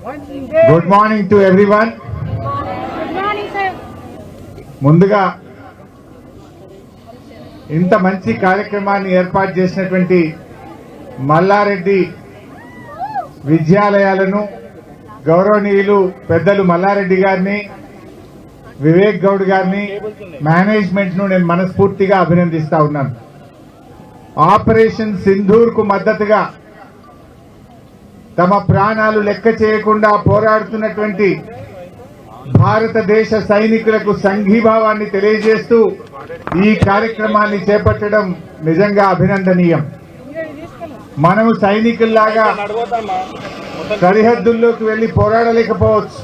Good morning to everyone. ముందుగా ఇంత మంచి కార్యక్రమాన్ని ఏర్పాటు చేసినటువంటి మల్లారెడ్డి విద్యాలయాలను గౌరవనీయులు పెద్దలు మల్లారెడ్డి గారిని, వివేక్ గౌడ్ గారిని, మేనేజ్మెంట్ ను నేను మనస్ఫూర్తిగా అభినందిస్తా ఉన్నాను. ఆపరేషన్ సింధూర్ కు మద్దతుగా తమ ప్రాణాలు లెక్క చేయకుండా పోరాడుతున్నటువంటి భారతదేశ సైనికులకు సంఘీభావాన్ని తెలియజేస్తూ ఈ కార్యక్రమాన్ని చేపట్టడం నిజంగా అభినందనీయం. మనము సైనికుల్లాగా సరిహద్దుల్లోకి వెళ్లి పోరాడలేకపోవచ్చు,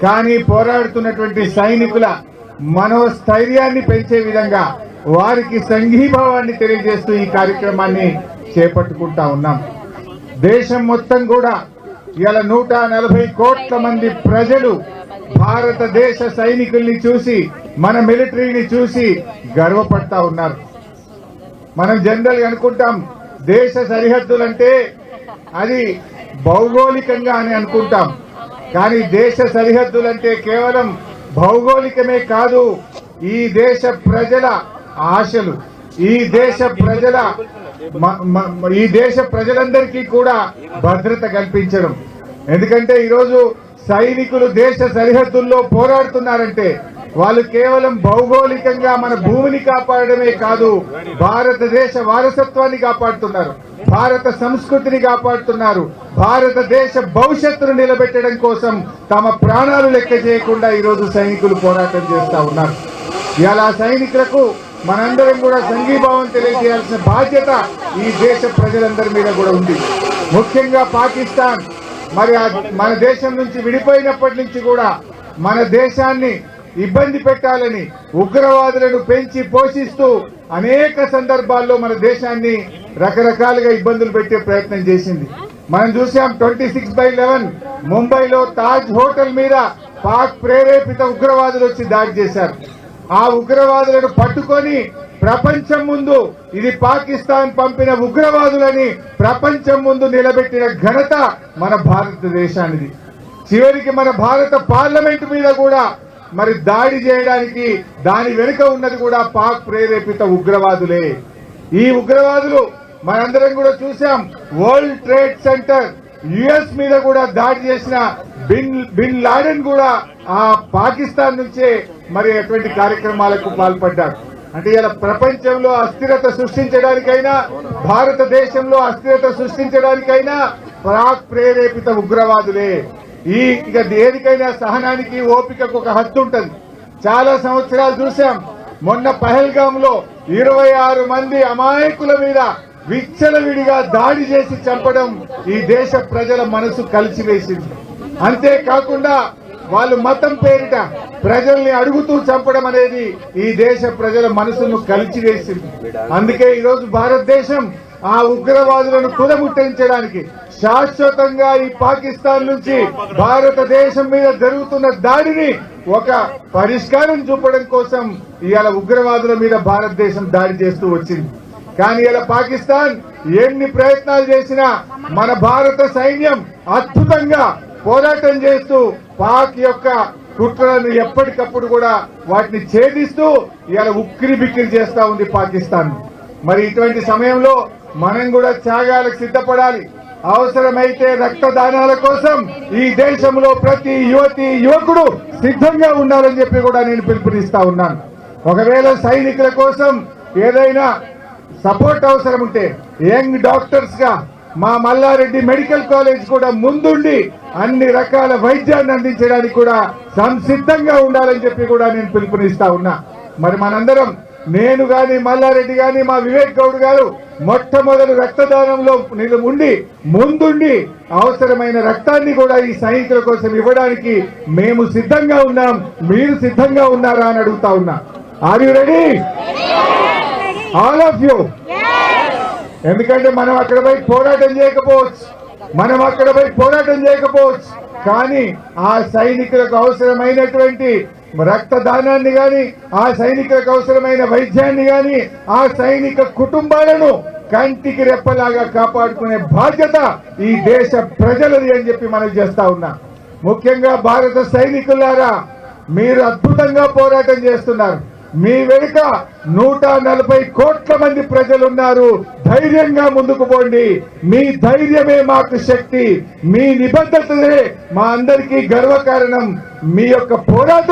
కానీ పోరాడుతున్నటువంటి సైనికుల మనోస్థైర్యాన్ని పెంచే విధంగా వారికి సంఘీభావాన్ని తెలియజేస్తూ ఈ కార్యక్రమాన్ని చేపట్టుకుంటా ఉన్నాం. దేశం మొత్తం కూడా ఇలా 140 కోట్ల మంది ప్రజలు భారతదేశ సైనికుల్ని చూసి, మన మిలిటరీని చూసి గర్వపడతా ఉన్నారు. మనం జనరల్ గా అనుకుంటాం దేశ సరిహద్దులంటే అది భౌగోళికంగా అని అనుకుంటాం, కానీ దేశ సరిహద్దులంటే కేవలం భౌగోళికమే కాదు, ఈ దేశ ప్రజల ఆశలు, ఈ దేశ ప్రజలందరికీ కూడా భద్రత కల్పించడం. ఎందుకంటే ఈరోజు సైనికులు దేశ సరిహద్దుల్లో పోరాడుతున్నారంటే వాళ్ళు కేవలం భౌగోళికంగా మన భూమిని కాపాడమే కాదు, భారతదేశ వారసత్వాన్ని కాపాడుతున్నారు, భారత సంస్కృతిని కాపాడుతున్నారు, భారతదేశ భవిష్యత్తును నిలబెట్టడం కోసం తమ ప్రాణాలు లెక్క చేయకుండా ఈరోజు సైనికులు పోరాటం చేస్తా ఉన్నారు. ఇలా సైనికులకు మనందరం కూడా సంఘీభావం తెలియజేయాల్సిన బాధ్యత ఈ దేశ ప్రజలందరి మీద కూడా ఉంది. ముఖ్యంగా పాకిస్తాన్ మరి మన దేశం నుంచి విడిపోయినప్పటి నుంచి కూడా మన దేశాన్ని ఇబ్బంది పెట్టాలని ఉగ్రవాదులను పెంచి పోషిస్తూ అనేక సందర్భాల్లో మన దేశాన్ని రకరకాలుగా ఇబ్బందులు పెట్టే ప్రయత్నం చేసింది. మనం చూసాం 26/11 ముంబైలో తాజ్ హోటల్ మీద పాక్ ప్రేరేపిత ఉగ్రవాదులు వచ్చి దాడి చేశారు. ఆ ఉగ్రవాదులను పట్టుకొని ప్రపంచం ముందు ఇది పాకిస్తాన్ పంపిన ఉగ్రవాదులని ప్రపంచం ముందు నిలబెట్టిన ఘనత మన భారతదేశానిది. చివరికి మన భారత పార్లమెంట్ మీద కూడా మరి దాడి చేయడానికి దాని వెనుక ఉన్నది కూడా పాక్ ప్రేరేపిత ఉగ్రవాదులే. ఈ ఉగ్రవాదులు మనందరం కూడా చూసాం. వరల్డ్ ట్రేడ్ సెంటర్ యుఎస్ మీద కూడా దాడి చేసిన బిన్ లాడెన్ కూడా ఆ పాకిస్తాన్ నుంచే మరి అటువంటి కార్యక్రమాలకు పాల్పడ్డారు. అంటే ఇలా ప్రపంచంలో అస్థిరత సృష్టించడానికైనా, భారతదేశంలో అస్థిరత సృష్టించడానికైనా పాక్ ప్రేరేపిత ఉగ్రవాదులే. ఇక దేనికైనా సహనానికి, ఓపికకు ఒక హద్దు ఉంటుంది. చాలా సంవత్సరాలు చూసాం. మొన్న పహల్గామ్ లో 26 మంది అమాయకుల మీద విచ్చలవిడిగా దాడి చేసి చంపడం ఈ దేశ ప్రజల మనసు కలిసివేసింది. అంతేకాకుండా వాళ్ళు మతం పేరిట ప్రజల్ని అడుగుతూ చంపడం అనేది ఈ దేశ ప్రజల మనసును కలిసివేసింది. అందుకే ఈరోజు భారతదేశం ఆ ఉగ్రవాదులను కుదముట్టించడానికి శాశ్వతంగా ఈ పాకిస్తాన్ నుంచి భారతదేశం మీద జరుగుతున్న దాడిని ఒక పరిష్కారం చూపడం కోసం ఇవాళ ఉగ్రవాదుల మీద భారతదేశం దాడి చేస్తూ వచ్చింది. కానీ ఇలా పాకిస్తాన్ ఎన్ని ప్రయత్నాలు చేసినా మన భారత సైన్యం అద్భుతంగా పోరాటం చేస్తూ పాక్ యొక్క కుట్రలను ఎప్పటికప్పుడు కూడా వాటిని ఛేదిస్తూ ఇలా ఉక్కిరి బిక్కిరి చేస్తా ఉంది పాకిస్తాన్. మరి ఇటువంటి సమయంలో మనం కూడా త్యాగాలకు సిద్ధపడాలి. అవసరమైతే రక్తదానాల కోసం ఈ దేశంలో ప్రతి యువకుడు సిద్ధంగా ఉండాలని చెప్పి కూడా నేను పిలుపునిస్తా ఉన్నాను. ఒకవేళ సైనికుల కోసం ఏదైనా సపోర్ట్ అవసరం ఉంటే యంగ్ డాక్టర్స్ గా మా మల్లారెడ్డి మెడికల్ కాలేజ్ కూడా ముందుండి అన్ని రకాల వైద్యాన్ని అందించడానికి కూడా సంసిద్ధంగా ఉండాలని చెప్పి కూడా నేను పిలుపునిస్తా ఉన్నా. మరి మనందరం, నేను గాని, మల్లారెడ్డి గాని, మా వివేక్ గౌడ్ గారు మొట్టమొదటి రక్తదానంలో ఉండి ముందుండి అవసరమైన రక్తాన్ని కూడా ఈ సైనికుల కోసం ఇవ్వడానికి మేము సిద్ధంగా ఉన్నాం. మీరు సిద్ధంగా ఉన్నారా అని అడుగుతా ఉన్నా. Are you ready? All of you. ఎందుకంటే మనం అక్కడ పోయి పోరాటం చేయకపోవచ్చు, కానీ ఆ సైనికులకు అవసరమైనటువంటి రక్తదానాన్ని గాని, ఆ సైనికులకు అవసరమైన వైద్యాన్ని గాని, ఆ సైనిక కుటుంబాలను కంటికి రెప్పలాగా కాపాడుకునే బాధ్యత ఈ దేశ ప్రజలది అని చెప్పి మనం చేస్తా ఉన్నా. ముఖ్యంగా భారత సైనికులారా, మీరు అద్భుతంగా పోరాటం చేస్తున్నారు. మీ వెనుక 140 కోట్ల మంది ప్రజలున్నారు. ధైర్యంగా ముందుకు పోండి. మీ ధైర్యమే మాకు శక్తి, మీ నిబద్ధతనే మా అందరికీ గర్వకారణం. మీ యొక్క పోరాటం